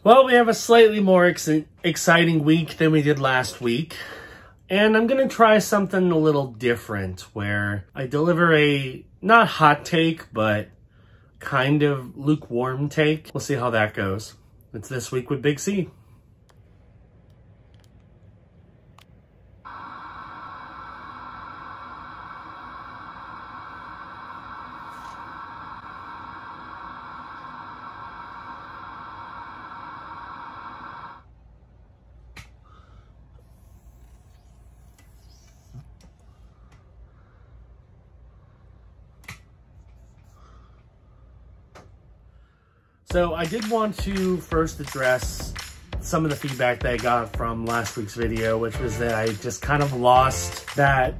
Well, we have a slightly more exciting week than we did last week. And I'm going to try something a little different where I deliver a not hot take, but kind of lukewarm take. We'll see how that goes. It's This Week with BigC. So I did want to first address some of the feedback that I got from last week's video, which was that I just kind of lost that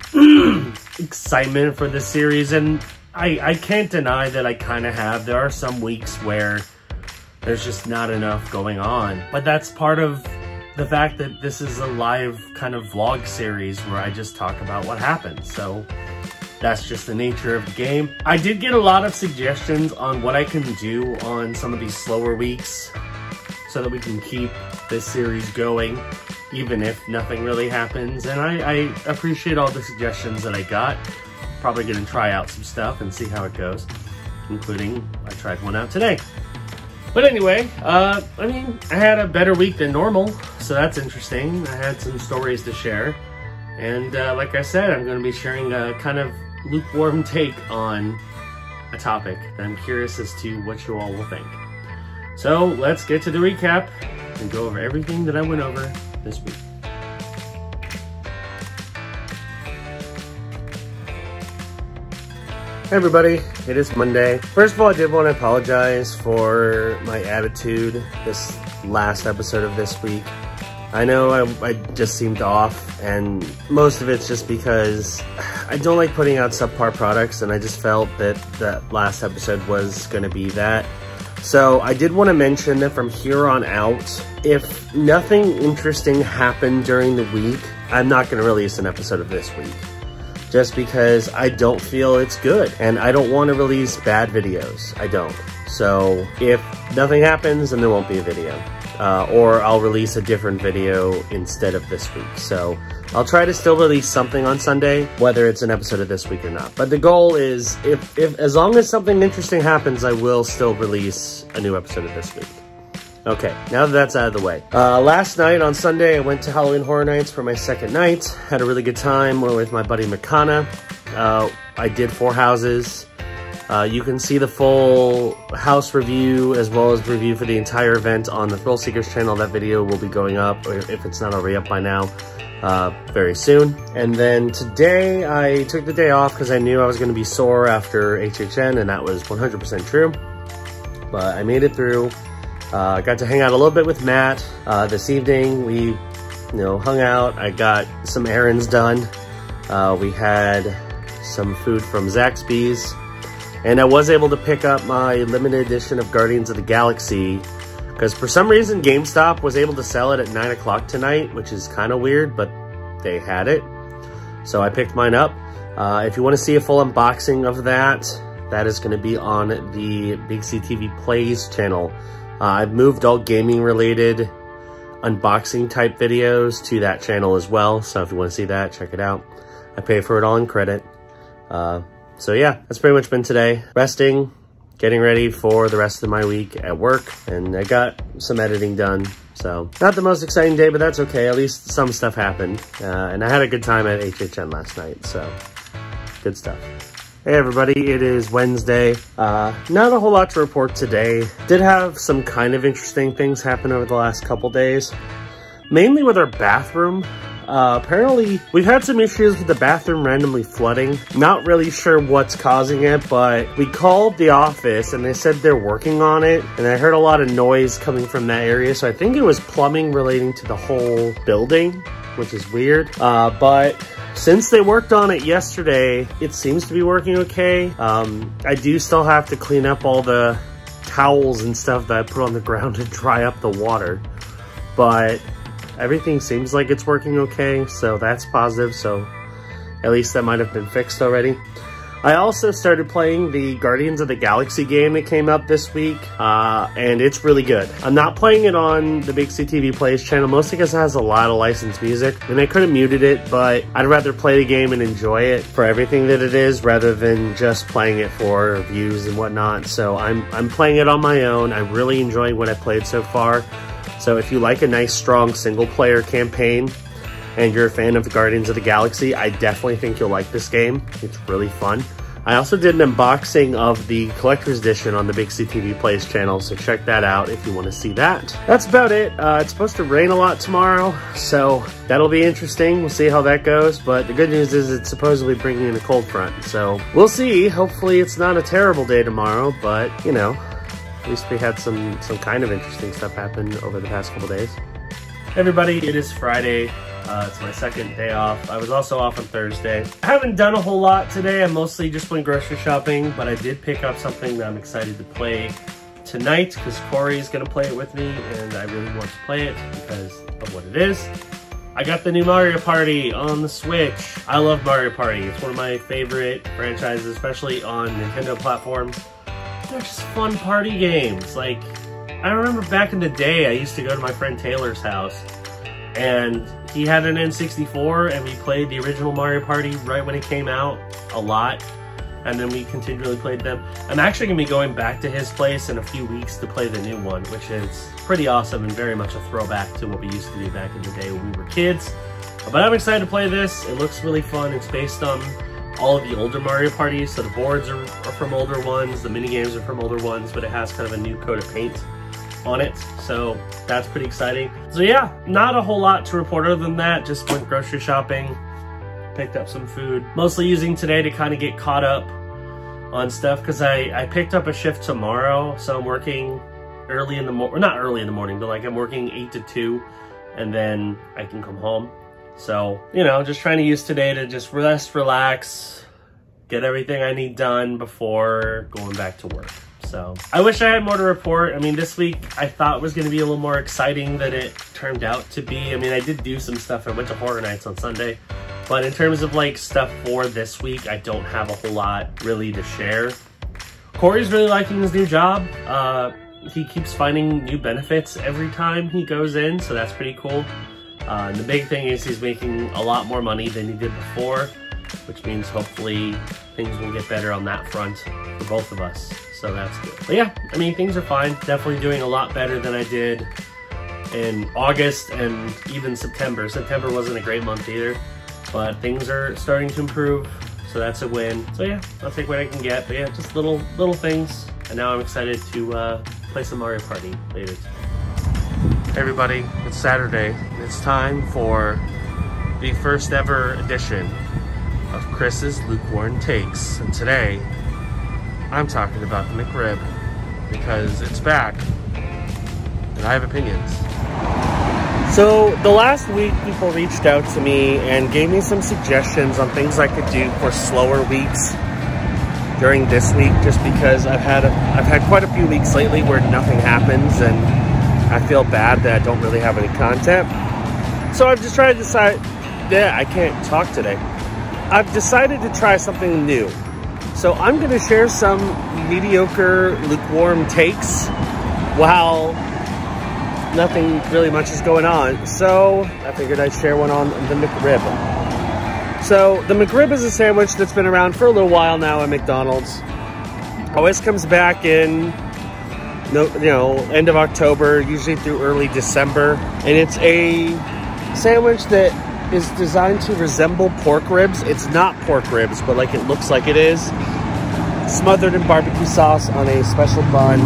excitement for this series. And I can't deny that I kind of have. There are some weeks where there's just not enough going on. But that's part of the fact that this is a live kind of vlog series where I just talk about what happened. So that's just the nature of the game. I did get a lot of suggestions on what I can do on some of these slower weeks so that we can keep this series going, even if nothing really happens. And I appreciate all the suggestions that I got. Probably gonna try out some stuff and see how it goes, including I tried one out today. But anyway, I mean, I had a better week than normal, so that's interesting. I had some stories to share. And like I said, I'm gonna be sharing a kind of lukewarm take on a topic that I'm curious as to what you all will think. So let's get to the recap and go over everything that I went over this week. Hey everybody, it is Monday. First of all, I did want to apologize for my attitude this last episode of this week. I know I just seemed off, and most of it's just because I don't like putting out subpar products, and I just felt that that last episode was going to be that. So I did want to mention that from here on out, if nothing interesting happened during the week, I'm not going to release an episode of this week. Just because I don't feel it's good, and I don't want to release bad videos. I don't. So if nothing happens, then there won't be a video. Or I'll release a different video instead of this week. So I'll try to still release something on Sunday, whether it's an episode of this week or not. But the goal is, if as long as something interesting happens, I will still release a new episode of this week. Okay, now that that's out of the way. Last night on Sunday, I went to Halloween Horror Nights for my second night. Had a really good time with my buddy McConna. I did 4 houses. You can see the full house review as well as review for the entire event on the Thrill Seekers channel. That video will be going up, or if it's not already up by now, very soon. And then today I took the day off because I knew I was going to be sore after HHN, and that was 100% true. But I made it through. Got to hang out a little bit with Matt this evening. We, hung out. I got some errands done. We had some food from Zaxby's. And I was able to pick up my limited edition of Guardians of the Galaxy because for some reason GameStop was able to sell it at 9 o'clock tonight, which is kind of weird, but they had it. So I picked mine up. If you want to see a full unboxing of that, that is going to be on the BigCTV Plays channel. I've moved all gaming related unboxing type videos to that channel as well. So if you want to see that, check it out. I pay for it all in credit. So yeah, that's pretty much been today. Resting, getting ready for the rest of my week at work, and I got some editing done. So not the most exciting day, but that's okay. At least some stuff happened. And I had a good time at HHN last night, so good stuff. Hey everybody, it is Wednesday. Not a whole lot to report today. Did have some kind of interesting things happen over the last couple days, mainly with our bathroom. Apparently, we've had some issues with the bathroom randomly flooding. Not really sure what's causing it, but we called the office and they said they're working on it. And I heard a lot of noise coming from that area. So I think it was plumbing relating to the whole building, which is weird. But since they worked on it yesterday, it seems to be working okay. I do still have to clean up all the towels and stuff that I put on the ground to dry up the water. But everything seems like it's working okay, so that's positive. So at least that might have been fixed already. I also started playing the Guardians of the Galaxy game that came up this week, and it's really good. I'm not playing it on the BigCTV Plays channel, mostly because it has a lot of licensed music, and I could have muted it, but I'd rather play the game and enjoy it for everything that it is, rather than just playing it for views and whatnot. So I'm playing it on my own. I'm really enjoying what I've played so far. So if you like a nice, strong single-player campaign, and you're a fan of the Guardians of the Galaxy, I definitely think you'll like this game. It's really fun. I also did an unboxing of the Collector's Edition on the BigCTV Plays channel, so check that out if you want to see that. That's about it. It's supposed to rain a lot tomorrow, so that'll be interesting. We'll see how that goes, but the good news is it's supposedly bringing in a cold front, so we'll see. Hopefully it's not a terrible day tomorrow, but, you know, at least we had some kind of interesting stuff happen over the past couple days. Hey everybody, it is Friday. It's my second day off. I was also off on Thursday. I haven't done a whole lot today. I mostly just went grocery shopping, but I did pick up something that I'm excited to play tonight because Corey's gonna play it with me, and I really want to play it because of what it is. I got the new Mario Party on the Switch. I love Mario Party. It's one of my favorite franchises, especially on Nintendo platforms. They're just fun party games. Like, I remember back in the day, I used to go to my friend Taylor's house, and he had an N64, and we played the original Mario Party right when it came out a lot, and then we continually played them. I'm actually going to be going back to his place in a few weeks to play the new one, which is pretty awesome and very much a throwback to what we used to do back in the day when we were kids. But I'm excited to play this. It looks really fun. It's based on all of the older Mario parties, so the boards are from older ones, the mini games are from older ones, but it has kind of a new coat of paint on it, so that's pretty exciting. So yeah, not a whole lot to report other than that. Just went grocery shopping, picked up some food, mostly using today to kind of get caught up on stuff because I picked up a shift tomorrow, so I'm working early in the morning, not early in the morning, but like I'm working 8 to 2, and then I can come home. So, you know, just trying to use today to just rest, relax, get everything I need done before going back to work. So I wish I had more to report. I mean, this week I thought was going to be a little more exciting than it turned out to be. I mean, I did do some stuff. I went to Horror Nights on Sunday, but in terms of like stuff for this week, I don't have a whole lot really to share. Corey's really liking his new job. He keeps finding new benefits every time he goes in, so that's pretty cool. And the big thing is he's making a lot more money than he did before, which means hopefully things will get better on that front for both of us. So that's good. But yeah, I mean, things are fine. Definitely doing a lot better than I did in August and even September. September wasn't a great month either, but things are starting to improve. So that's a win. So yeah, I'll take what I can get. But yeah, just little things. And now I'm excited to play some Mario Party later. Hey everybody, it's Saturday. It's time for the first ever edition of Chris's Lukewarm Takes. And today, I'm talking about the McRib because it's back and I have opinions. So the last week people reached out to me and gave me some suggestions on things I could do for slower weeks during this week, just because I've had quite a few weeks lately where nothing happens and I feel bad that I don't really have any content. So I've just tried to decide, yeah, I can't talk today. I've decided to try something new. So I'm going to share some mediocre, lukewarm takes while nothing really much is going on. So I figured I'd share one on the McRib. So the McRib is a sandwich that's been around for a little while now at McDonald's. Always comes back in, end of October, usually through early December. And it's a sandwich that is designed to resemble pork ribs. It's not pork ribs, but like it looks like it is. Smothered in barbecue sauce on a special bun,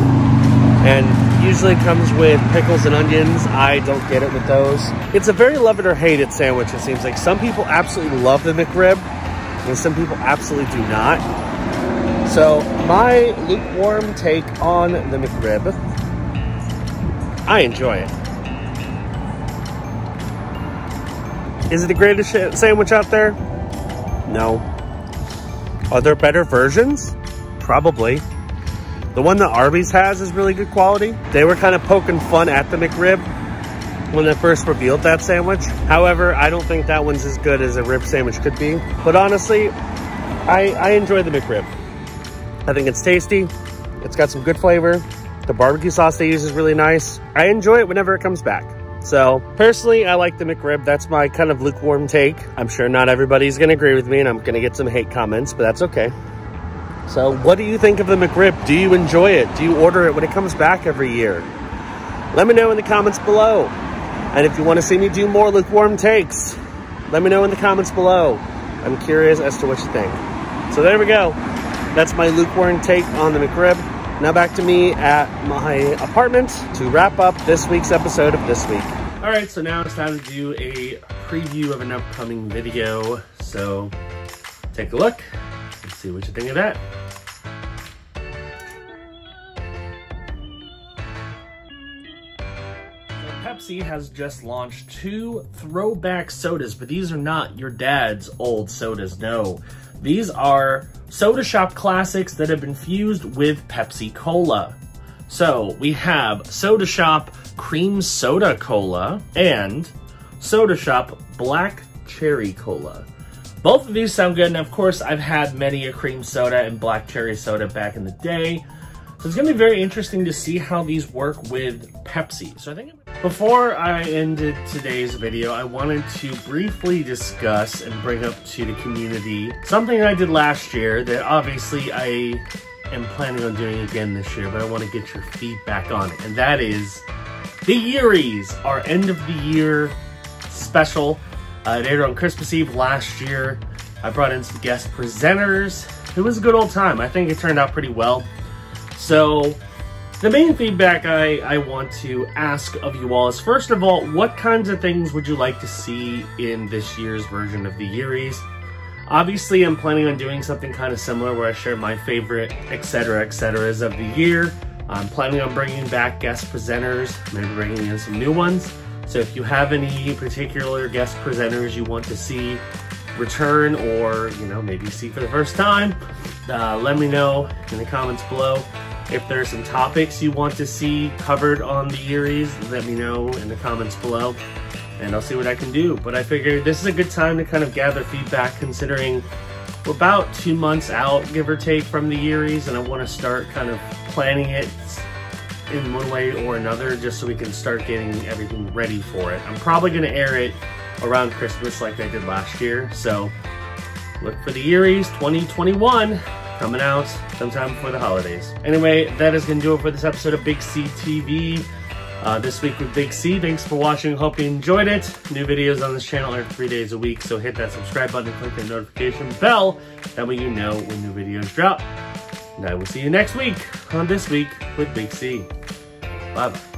and usually comes with pickles and onions. I don't get it with those. It's a very love it or hate it sandwich, it seems like. Some people absolutely love the McRib, and some people absolutely do not. So my lukewarm take on the McRib, I enjoy it. Is it the greatest sandwich out there? No. Are there better versions? Probably. The one that Arby's has is really good quality. They were kind of poking fun at the McRib when they first revealed that sandwich. However, I don't think that one's as good as a rib sandwich could be. But honestly, I enjoy the McRib. I think it's tasty. It's got some good flavor. The barbecue sauce they use is really nice. I enjoy it whenever it comes back. So personally, I like the McRib. That's my kind of lukewarm take. I'm sure not everybody's gonna agree with me and I'm gonna get some hate comments, but that's okay. So what do you think of the McRib? Do you enjoy it? Do you order it when it comes back every year? Let me know in the comments below. And if you want to see me do more lukewarm takes, let me know in the comments below. I'm curious as to what you think. So there we go. That's my lukewarm take on the McRib. Now back to me at my apartment to wrap up this week's episode of This Week. All right, so now it's time to do a preview of an upcoming video. So take a look and see what you think of that. Pepsi has just launched 2 throwback sodas, but these are not your dad's old sodas, no. These are soda shop classics that have been fused with Pepsi Cola. So we have Soda Shop Cream Soda Cola and Soda Shop Black Cherry Cola. Both of these sound good, and of course I've had many a cream soda and black cherry soda back in the day. So it's gonna be very interesting to see how these work with Pepsi. So I think before I ended today's video, I wanted to briefly discuss and bring up to the community something I did last year that obviously I am planning on doing again this year, but I want to get your feedback on it. And that is the Yearies, our end of the year special. It aired on Christmas Eve last year. I brought in some guest presenters. It was a good old time. I think it turned out pretty well. So the main feedback I want to ask of you all is, first of all, what kinds of things would you like to see in this year's version of the Yearies? Obviously, I'm planning on doing something kind of similar where I share my favorite etceteras of the year. I'm planning on bringing back guest presenters, maybe bringing in some new ones. So if you have any particular guest presenters you want to see return or, you know, maybe see for the first time, let me know in the comments below. If there's some topics you want to see covered on the Yearies, let me know in the comments below, and I'll see what I can do. But I figured this is a good time to kind of gather feedback, considering we're about 2 months out, give or take, from the Yearies, and I want to start kind of planning it in one way or another, just so we can start getting everything ready for it. I'm probably going to air it around Christmas like I did last year, so look for the Yearies 2021. Coming out sometime before the holidays. Anyway, that is going to do it for this episode of BigCTV. This week with Big C. Thanks for watching. Hope you enjoyed it. New videos on this channel are 3 days a week, so hit that subscribe button and click the notification bell. That way you know when new videos drop. And I will see you next week on This Week with Big C. Bye-bye.